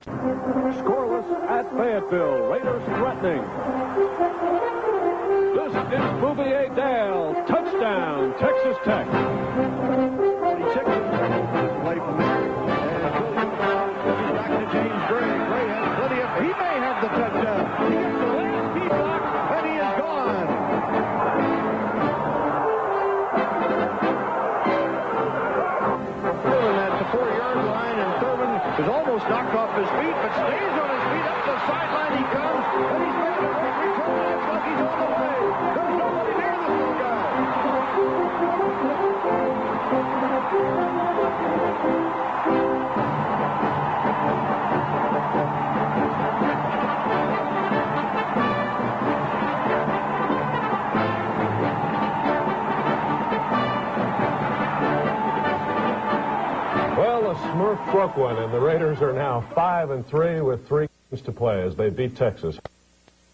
Scoreless at Fayetteville. Raiders threatening. This is Bouvier Dale. Touchdown, Texas Tech. 46 away from there. And back to James Gray. Gray has plenty of... He may have the touchdown. He gets the last key block, and he is gone. Thurman at the 4-yard line, and Thurman is almost knocked off his feet, but stays on his feet. Up the sideline he comes, and he's making a great return. It looks like he's on the way. There's nobody near this little guy. Well, the Smurf broke one, and the Raiders are now 5-3 with 3 games to play as they beat Texas.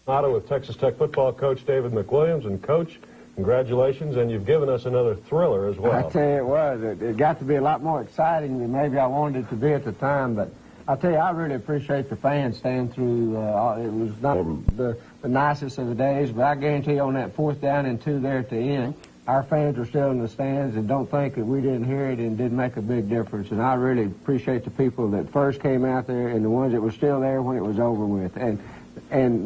With Texas Tech football coach David McWilliams. And, Coach, congratulations, and you've given us another thriller as well. I tell you, it was. It got to be a lot more exciting than maybe I wanted it to be at the time, but I tell you, I really appreciate the fans staying through. It was not the nicest of the days, but I guarantee you on that 4th down and 2 there at the end, our fans were still in the stands, and don't think that we didn't hear it and didn't make a big difference. And I really appreciate the people that first came out there and the ones that were still there when it was over with. And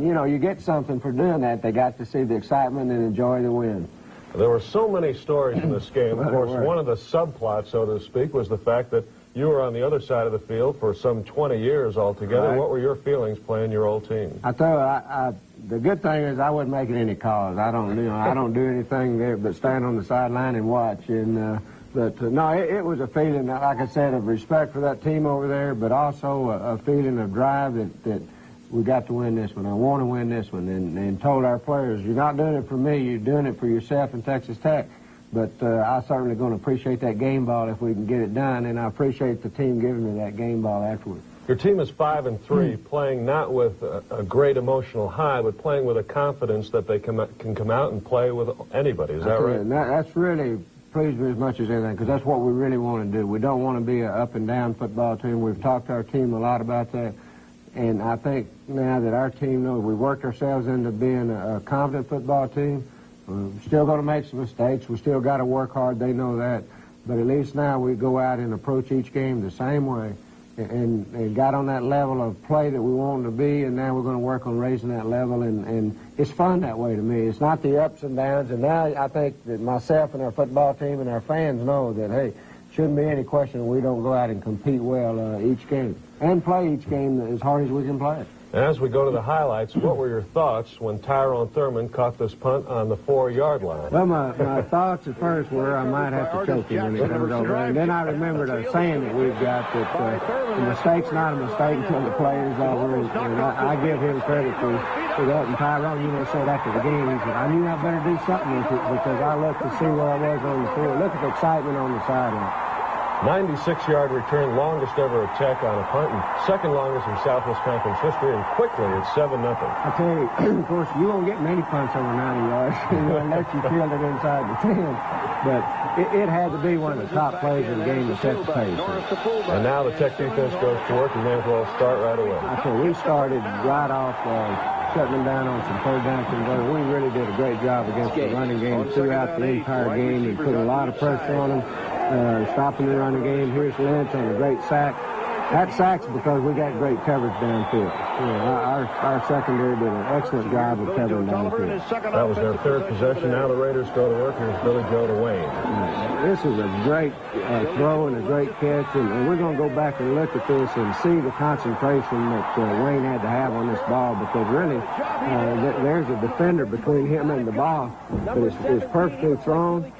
you know, you get something for doing that. They got to see the excitement and enjoy the win. There were so many stories in this game. Of course, one of the subplots, so to speak, was the fact that you were on the other side of the field for some 20 years altogether. Right. What were your feelings playing your old team? I tell you, the good thing is I wasn't making any calls. I don't do anything there but stand on the sideline and watch. And no, it was a feeling, like I said, of respect for that team over there, but also a feeling of drive that we got to win this one. I want to win this one, and told our players, you're not doing it for me, you're doing it for yourself and Texas Tech. But I'm certainly going to appreciate that game ball if we can get it done, and I appreciate the team giving me that game ball afterwards. Your team is 5-3, playing not with a great emotional high, but playing with a confidence that they can come out and play with anybody. Is that right? That's really pleased me as much as anything, because that's what we really want to do. We don't want to be an up-and-down football team. We've talked to our team a lot about that. And I think now that our team knows we worked ourselves into being a confident football team. We're still going to make some mistakes. We still got to work hard. They know that. But at least now we go out and approach each game the same way and got on that level of play that we wanted to be, and now we're going to work on raising that level. And it's fun that way to me. It's not the ups and downs. And now I think that myself and our football team and our fans know that, hey, shouldn't be any question we don't go out and compete well each game and play each game as hard as we can play it. As we go to the highlights, what were your thoughts when Tyrone Thurman caught this punt on the 4-yard line? Well, my thoughts at first were I might have to choke him when he comes over. And then I remembered a saying that we've got that a mistake's not a mistake until the player's over. And I give him credit for that. And Tyrone, said after the game, he said, I knew I better do something with it because I looked to see where I was on the field. Look at the excitement on the sideline. 96-yard return, longest ever attack on a punt, and second longest in Southwest Conference history, and quickly it's 7-0. I tell you, of course, you won't get many punts over 90 yards unless you field it inside the 10. But it had to be one of the top plays in the game to set the pace. And now the Tech defense goes to work, and may as well start right away. I tell you, we started right off shutting them down on some third down conversion. We really did a great job against the running game throughout the entire game and put a lot of pressure on them. Stopping the running game. Here's Lynch on a great sack. That sack's because we got great coverage downfield. Our secondary did an excellent job of covering downfield. That was their third possession. Now the Raiders go to work. Here's Billy Joe to Wayne. This is a great throw and a great catch, and we're going to go back and look at this and see the concentration that Wayne had to have on this ball, because really there's a defender between him and the ball, but it's perfectly thrown.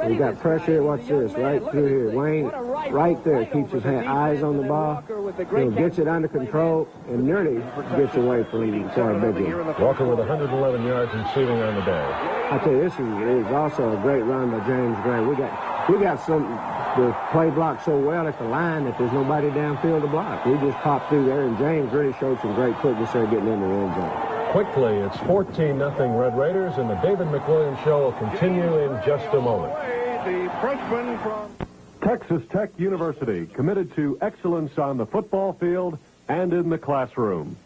We got pressure. Watch this right through here. Wayne right there keeps his eyes on the ball. Gets it under control and nearly gets away from him for a big one. Walker with 111 yards receiving on the day. I tell you, this is also a great run by James Gray. We got the play blocked so well at the line that there's nobody downfield to block. We just popped through there, and James really showed some great quickness there getting into the end zone. Quickly, it's 14-0 Red Raiders, and the David McWilliams Show will continue in just a moment. The freshman from Texas Tech University, committed to excellence on the football field and in the classroom.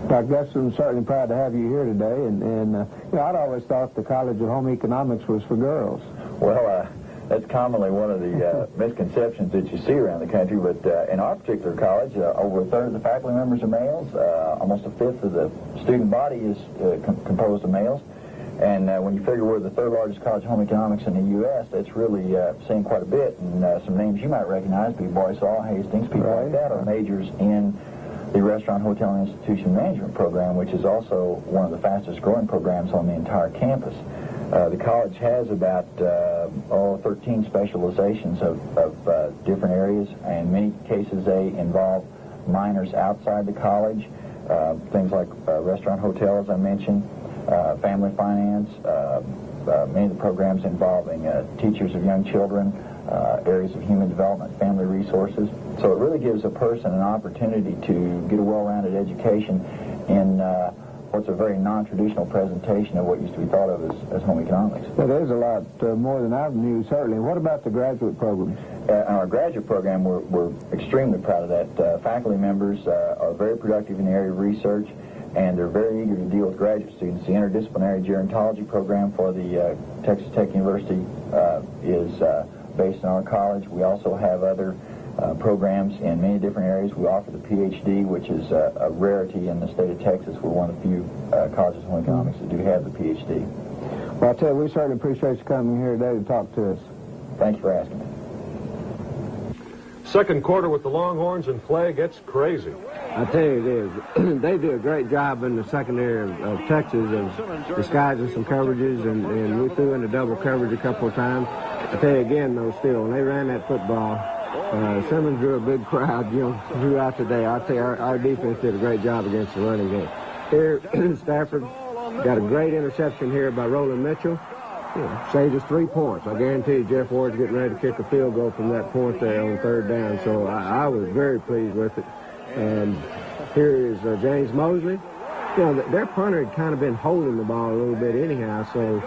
Dr. Gus, I'm certainly proud to have you here today. And you know, I'd always thought the College of Home Economics was for girls. Well, that's commonly one of the misconceptions that you see around the country. But in our particular college, over a third of the faculty members are males. Almost a fifth of the student body is composed of males. And when you figure we're the third largest college of home economics in the U.S., that's really saying quite a bit. And some names you might recognize, people Boysaw, Hastings, people like that are majors in the Restaurant, Hotel, and Institution Management program, which is also one of the fastest growing programs on the entire campus. The college has about 13 specializations of different areas, and in many cases they involve minors outside the college, things like restaurant, hotel, as I mentioned, family finance, many of the programs involving teachers of young children, areas of human development, family resources. So it really gives a person an opportunity to get a well-rounded education in what's a very non-traditional presentation of what used to be thought of as home economics. Well, there's a lot more than I knew, certainly. What about the graduate program? Our graduate program, we're extremely proud of that. Faculty members are very productive in the area of research, and they're very eager to deal with graduate students. The interdisciplinary gerontology program for the Texas Tech University is based in our college. We also have other programs in many different areas. We offer the PhD, which is a rarity in the state of Texas. We're one of the few colleges of home economics that do have the PhD. Well, I tell you, we certainly appreciate you coming here today to talk to us. Thank you for asking me. Second quarter with the Longhorns in play gets crazy. I tell you, it is. They do a great job in the secondary of Texas of disguising some coverages, and we threw in a double coverage a couple of times. I tell you again, though, still, when they ran that football, Simmons drew a big crowd, throughout the day. I tell you, our defense did a great job against the running game. Here, Stafford got a great interception here by Roland Mitchell. Saved us 3 points. I guarantee you Jeff Ward's getting ready to kick a field goal from that point there on third down. So I was very pleased with it. And here is James Mosley. Their punter had kind of been holding the ball a little bit anyhow. So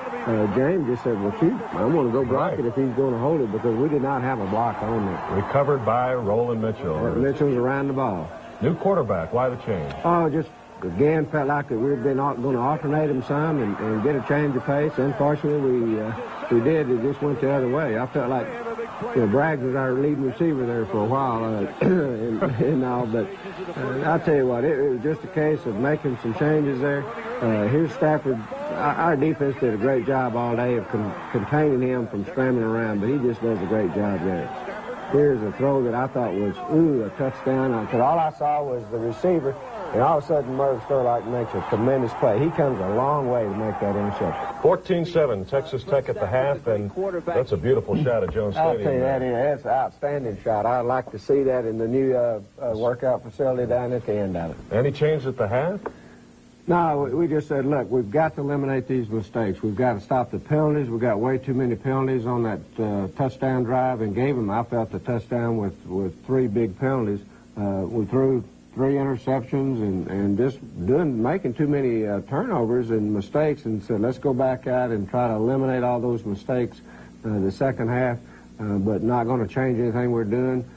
James just said, well, shoot, I'm going to go block it if he's going to hold it, because we did not have a block on it. Recovered by Roland Mitchell. Mitchell's around the ball. New quarterback. Why the change? Oh, just again felt like that we've been going to alternate him some and get a change of pace. Unfortunately, we did. It just went the other way. I felt like Braggs was our leading receiver there for a while and all, but I'll tell you what, it was just a case of making some changes there. Here's Stafford. Our defense did a great job all day of containing him from scrambling around, but he just does a great job there. Here's a throw that I thought was, a touchdown. Because all I saw was the receiver, and all of a sudden Merv Sterlock makes a tremendous play. He comes a long way to make that interception. 14-7, Texas Tech at the half, and that's a beautiful shot at Jones Stadium. I'll tell you, that's an outstanding shot. I'd like to see that in the new workout facility down at the end of it. Any change at the half? No, we just said, look, we've got to eliminate these mistakes. We've got to stop the penalties. We've got way too many penalties on that touchdown drive, and gave them, I felt, the touchdown with 3 big penalties. We threw 3 interceptions and just making too many turnovers and mistakes, and said, let's go back out and try to eliminate all those mistakes the second half, but not going to change anything we're doing.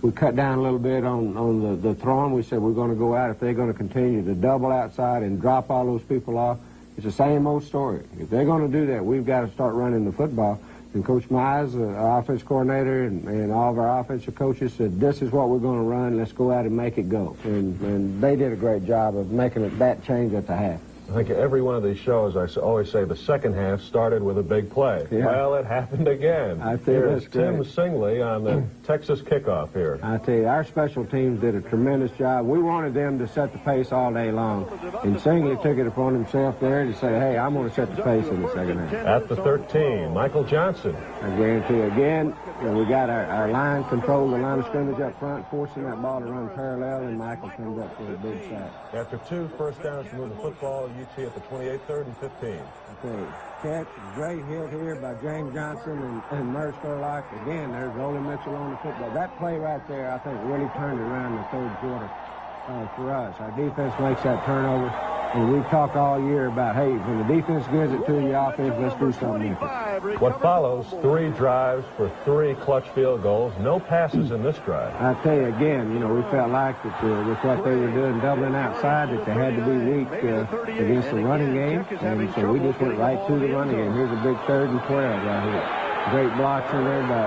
We cut down a little bit on the throwing. We said we're going to go out. If they're going to continue to double outside and drop all those people off, it's the same old story. If they're going to do that, we've got to start running the football. And Coach Mize, our offense coordinator, and all of our offensive coaches said, this is what we're going to run. Let's go out and make it go. And they did a great job of making that change at the half. I think every one of these shows, I always say the second half started with a big play. Yeah. Well, it happened again. I tell you, Here's Tim Singley on the Texas kickoff here. I tell you, our special teams did a tremendous job. We wanted them to set the pace all day long. And Singley took it upon himself there to say, hey, I'm going to set the pace in the second half. At the 13, Michael Johnson. I guarantee you, again, we got our line control, the line of scrimmage up front, forcing that ball to run parallel, and Michael comes up for a big sack. After 2 first downs to move the football, UT at the 28, 3rd and 15. Okay, catch, great hit here by James Johnson and Merv Sterlock. Again, there's Roland Mitchell on the football. That play right there, I think, really turned around the third quarter for us. Our defense makes that turnover, And we've talked all year about, hey, when the defense gives it to you, offense, let's do something different. What follows, 3 drives for 3 clutch field goals. No passes in this drive. I tell you again, you know, we felt like that with what they were doing, doubling outside, that they had to be weak against the running game. And so we just went right to the running game. Here's a big 3rd and 12 right here. Great blocks in there by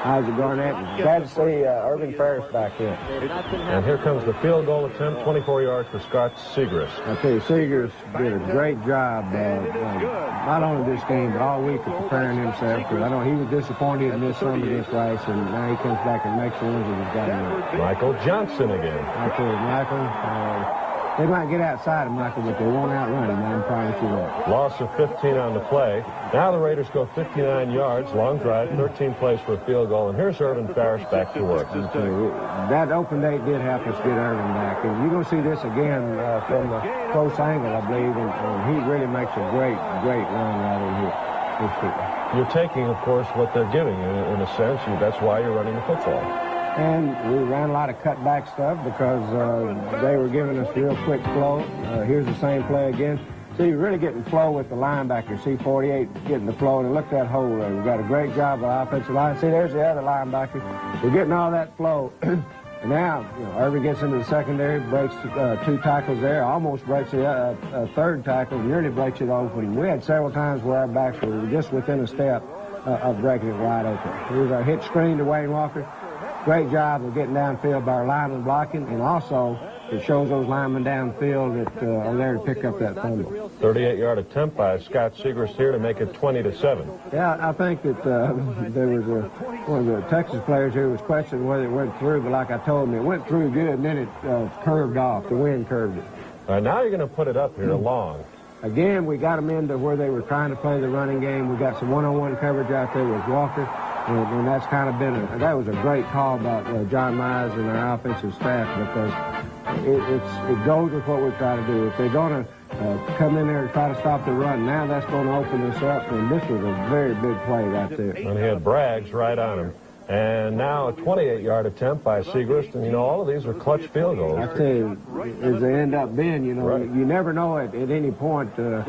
Isaac Garnett. Glad to see Irving Ferris back in. And here comes the field goal attempt, 24 yards for Scott Segrist. I tell you, Segrist did a great job, not only this game, but all week of preparing himself. Because I know he was disappointed in this some against Rice, and now he comes back and makes ones and he's got him. Michael Johnson again. I tell you, Michael, they might get outside of Michael, but they won't outrun him. I promise you that. Loss of 15 on the play. Now the Raiders go 59 yards, long drive, 13 plays for a field goal, and here's Irvin Ferris back to work. That open date did help us get Irvin back, and you're going to see this again from the close angle, I believe, and he really makes a great run right in here. You're taking, of course, what they're giving you, in a sense. That's why you're running the football. And we ran a lot of cutback stuff because they were giving us real quick flow. Here's the same play again. See, you're really getting flow with the linebacker. See, 48 getting the flow, and look at that hole there. We've got a great job of offensive line. See, there's the other linebacker. We're getting all that flow. And now, you know, Irvin gets into the secondary, breaks 2 tackles there, almost breaks a 3rd tackle, nearly breaks it open. We had several times where our backs were just within a step of breaking it wide open. Here's our hit screen to Wayne Walker. Great job of getting downfield by our linemen blocking, and also it shows those linemen downfield that are there to pick up that fumble. 38-yard attempt by Scott Segrist here to make it 20-7. Yeah, I think that there was one of the Texas players here was questioning whether it went through, but like I told him, it went through good, and then it curved off. The wind curved it. All right, now you're going to put it up here long. Again, we got them into where they were trying to play the running game. We got some one-on-one coverage out there with Walker. And that's kind of been that was a great call by John Myers and our offensive staff, because it goes with what we try to do. If they're going to come in there and try to stop the run, now that's going to open this up. And this was a very big play right there. And he had Braggs right on him. And now a 28-yard attempt by Segrist. And, you know, all of these are clutch field goals. I tell you, as they end up being, you know, right. You never know at any point where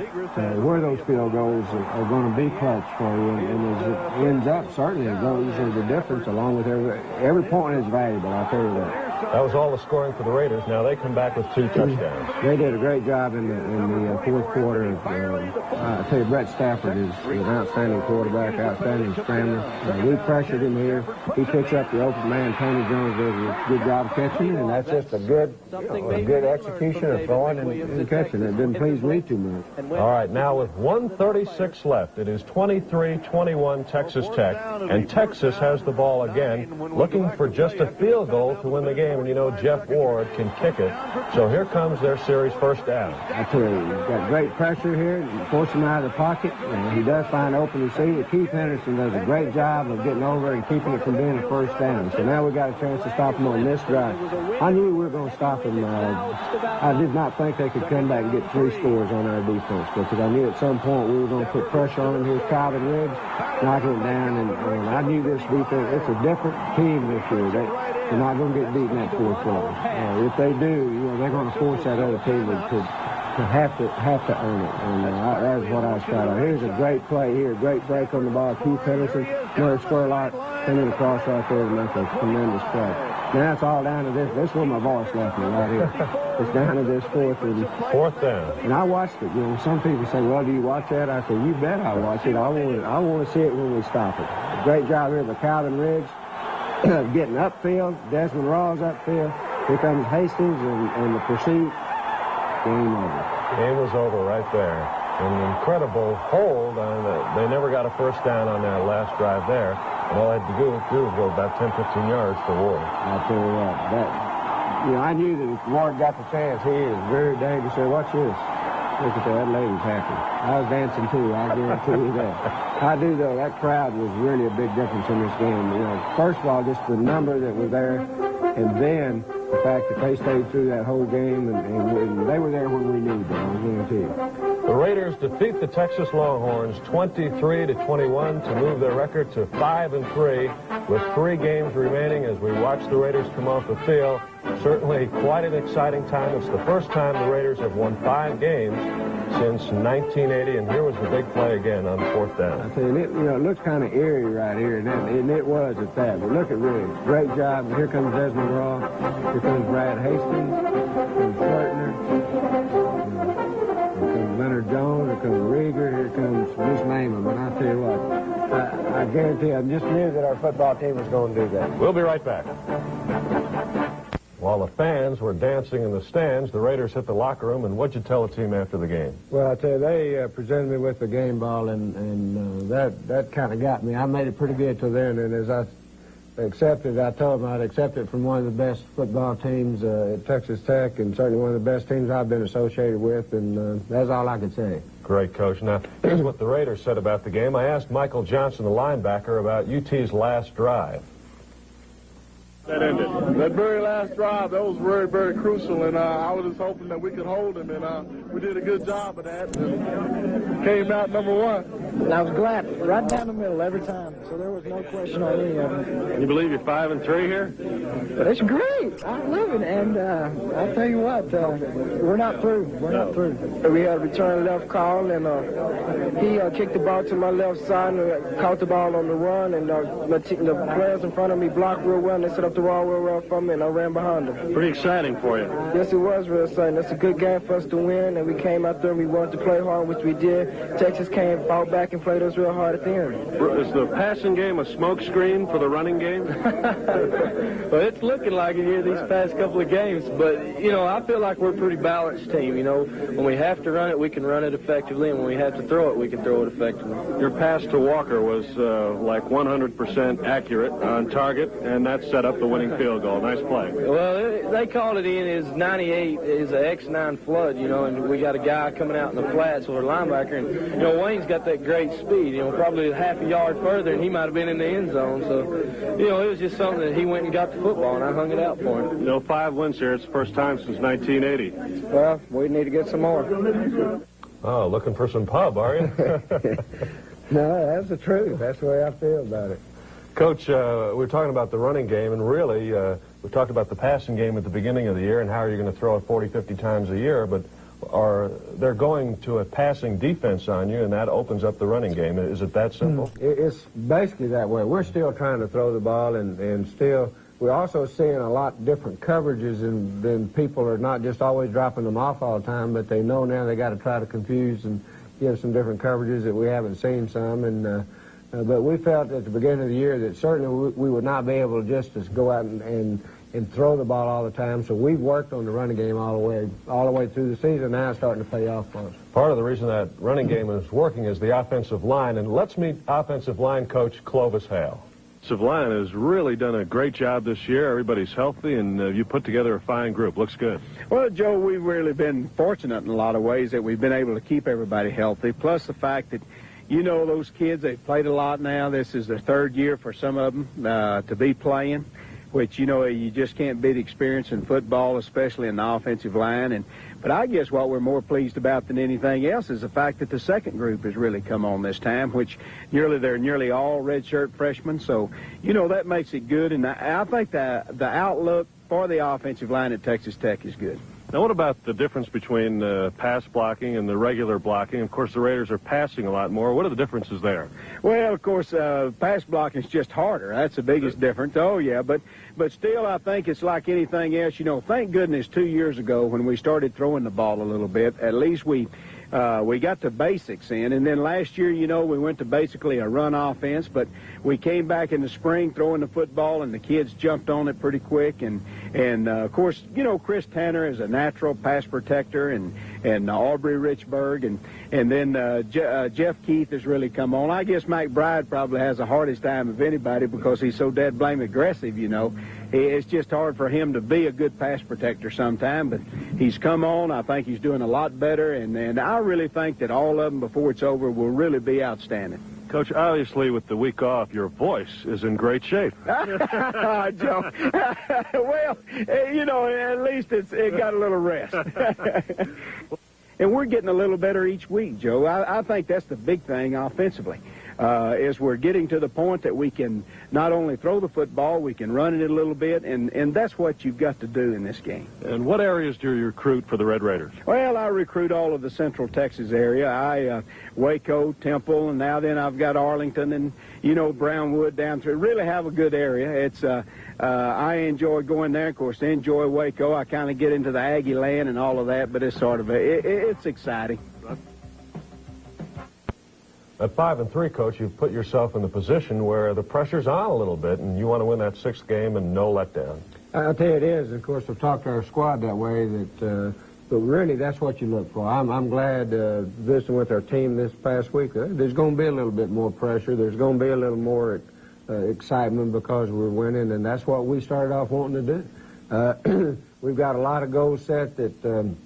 those field goals are going to be clutch for you. And as it ends up, certainly those are the difference, along with every point is valuable, I'll tell you that. That was all the scoring for the Raiders. Now they come back with 2 touchdowns. They did a great job in the 4th quarter. I tell you, Brett Stafford is an outstanding quarterback, outstanding scrambler. We pressured him here. He picks up the open man. Tony Jones does a good job catching it, and that's just a good execution of throwing and catching it. Didn't please me too much. All right, now with 1:36 left, it is 23-21 Texas Tech, and Texas has the ball again, looking for just a field goal to win the game. And you know Jeff Ward can kick it, so here comes their series first down. I tell you, he's got great pressure here, force him out of the pocket, and he does find open receiver. Keith Henderson does a great job of getting over and keeping it from being a first down. So now we got a chance to stop him on this drive. I knew we were going to stop him. I did not think they could come back and get 3 scores on our defense, because I knew at some point we were going to put pressure on him. Here's Calvin Riggs, knocking it down, and I knew this defense, it's a different team this year. They're not going to get beaten that 4th quarter. If they do, you know, they're going to force that other team to have to earn it. And that's what I was trying to. Here's a great play here, great break on the ball. Keith Henderson, another square lot, coming across right there to make a tremendous play. Now it's all down to this. This is where my voice left me right here. It's down to this 4th down. And I watched it. You know, some people say, "Well, do you watch that?" I say, "You bet I watch it. I want to see it when we stop it." Great job here by Calvin Riggs. Getting upfield, Desmond Rawls upfield. Here comes Hastings and the pursuit. Game over. Game was over right there. An incredible hold. They never got a first down on that last drive there. And all I had to do was go about 10, 15 yards for Ward. I'll tell you what, I knew that if Ward got the chance, he is very dangerous. Say, watch this. Look at that lady's happy. I was dancing too, I guarantee you that. I do though, that crowd was really a big difference in this game. You know, first of all, just the number that was there, and then the fact that they stayed through that whole game, and they were there when we needed them, I guarantee you. The Raiders defeat the Texas Longhorns 23-21 to move their record to 5-3 with 3 games remaining as we watch the Raiders come off the field. Certainly quite an exciting time. It's the first time the Raiders have won 5 games since 1980, and here was the big play again on 4th down. I tell you, it looks kind of eerie right here, and it was at that. But look at Riggs. Great job. Here comes Desmond Ross. Here comes Brad Hastings. Here comes Flertner. Here comes Leonard Jones. Here comes Rieger. Here comes, just name them. And I tell you what, I guarantee I just knew that our football team was going to do that. We'll be right back. While the fans were dancing in the stands, the Raiders hit the locker room, and what'd you tell the team after the game? Well, I tell you, they presented me with the game ball, and that kind of got me. I made it pretty good till then, and as I accepted, I told them I'd accept it from one of the best football teams at Texas Tech, and certainly one of the best teams I've been associated with, and that's all I could say. Great, Coach. Now, here's what the Raiders said about the game. I asked Michael Johnson, the linebacker, about UT's last drive. That ended. That very last drive, that was very, very crucial, and I was just hoping that we could hold him, and we did a good job of that, and came out number 1. And I was glad, right down the middle every time, so there was no question on any of them. You believe you're 5-3 here? But it's great. I love it, and I'll tell you what, we're not through. We're not through. We had a return left call, and he kicked the ball to my left side and caught the ball on the run, and the players in front of me blocked real well, and they set up the wall real well for me, and I ran behind them. Pretty exciting for you. Yes, it was real exciting. It's a good game for us to win, and we came out there and we wanted to play hard, which we did. Texas fought back and played us real hard at the end. Is the passing game a smokescreen for the running game? Well, it's looking like it here these past couple of games, but, you know, I feel like we're a pretty balanced team, you know. When we have to run it, we can run it effectively, and when we have to throw it, we can throw it effectively. Your pass to Walker was like 100% accurate on target, and that set up the winning field goal. Nice play. Well, they called it in as 98 is an X9 flood, you know, and we got a guy coming out in the flats with a linebacker, and, you know, Wayne's got that great speed, you know, probably half a yard further, and he might have been in the end zone. So, you know, it was just something that he went and got the football, and I hung it out for him. You know, 5 wins here. It's the first time since 1980. Well, we need to get some more. Oh, looking for some pub, are you? No, that's the truth. That's the way I feel about it. Coach, we're talking about the running game, and really, we talked about the passing game at the beginning of the year and how you're going to throw it 40, 50 times a year, but they're going to a passing defense on you, and that opens up the running game. Is it that simple? It's basically that way. We're still trying to throw the ball, and still, we're also seeing a lot different coverages, and then people are not just always dropping them off all the time, but they know now they got to try to confuse and give some different coverages that we haven't seen some, and but we felt at the beginning of the year that certainly we would not be able to just go out and throw the ball all the time. So we've worked on the running game all the way through the season. Now it's starting to pay off for us. Part of the reason that running game is working is the offensive line, and let's meet offensive line coach Clovis Hale. Offensive line has really done a great job this year. Everybody's healthy, and you put together a fine group. Looks good. Well, Joe, we've really been fortunate in a lot of ways that we've been able to keep everybody healthy, plus the fact that, you know, those kids, they've played a lot now. This is their 3rd year for some of them to be playing, which, you know, you just can't beat experience in football, especially in the offensive line. But I guess what we're more pleased about than anything else is the fact that the second group has really come on this time, which they're nearly all redshirt freshmen. So, you know, that makes it good. And I think the outlook for the offensive line at Texas Tech is good. Now, what about the difference between pass blocking and the regular blocking? Of course, the Raiders are passing a lot more. What are the differences there? Well, of course, pass blocking is just harder. That's the biggest difference. Oh, yeah, but still, I think it's like anything else. You know, thank goodness 2 years ago when we started throwing the ball a little bit, at least we got the basics in. And then last year, you know, we went to basically a run offense, but we came back in the spring throwing the football, and the kids jumped on it pretty quick. And of course, you know, Chris Tanner is a natural pass protector, and Aubrey Richburg, and then Jeff Keith has really come on. I guess McBride probably has the hardest time of anybody because he's so dead blame aggressive, you know. It's just hard for him to be a good pass protector sometime, but he's come on. I think he's doing a lot better, and I really think that all of them, before it's over, will really be outstanding. Coach, obviously with the week off, your voice is in great shape. Joe, well, you know, at least it got a little rest. and we're getting a little better each week, Joe. I think that's the big thing offensively. Is we're getting to the point that we can not only throw the football, we can run it a little bit, and that's what you've got to do in this game. And what areas do you recruit for the Red Raiders? Well, I recruit all of the Central Texas area. Waco, Temple, and now then I've got Arlington and, Brownwood down through. Really have a good area. It's I enjoy going there. Of course, I enjoy Waco. I kind of get into the Aggie land and all of that, but it's sort of it's exciting. At 5-3, Coach, you've put yourself in the position where the pressure's on a little bit, and you want to win that 6th game and no letdown. I'll tell you it is. Of course, we've talked to our squad that way, but really that's what you look for. I'm glad visiting with our team this past week. There's going to be a little bit more pressure. There's going to be a little more excitement because we're winning, and that's what we started off wanting to do. We've got a lot of goals set that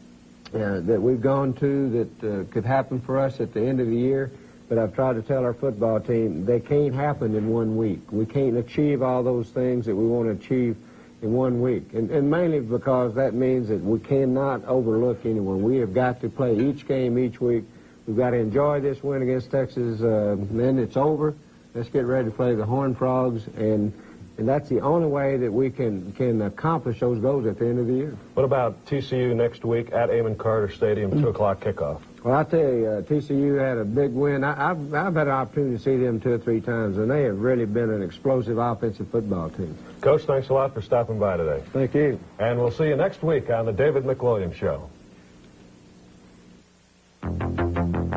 we've gone to that could happen for us at the end of the year. But I've tried to tell our football team they can't happen in 1 week. We can't achieve all those things that we want to achieve in 1 week. And mainly because that means that we cannot overlook anyone. We have got to play each game each week. We've got to enjoy this win against Texas. Then it's over. Let's get ready to play the Horned Frogs. And that's the only way that we can accomplish those goals at the end of the year. What about TCU next week at Amon Carter Stadium, 2 o'clock kickoff? Well, I tell you, TCU had a big win. I've had an opportunity to see them 2 or 3 times, and they have really been an explosive offensive football team. Coach, thanks a lot for stopping by today. Thank you. And we'll see you next week on the David McWilliams Show.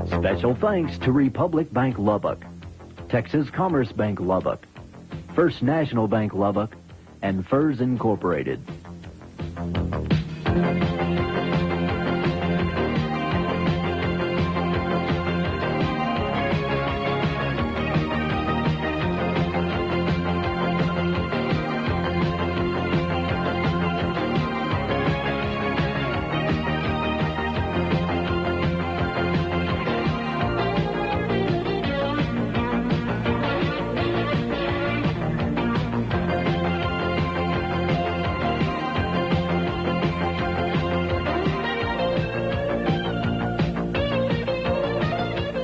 Special thanks to Republic Bank Lubbock, Texas Commerce Bank Lubbock, First National Bank Lubbock, and Furs Incorporated.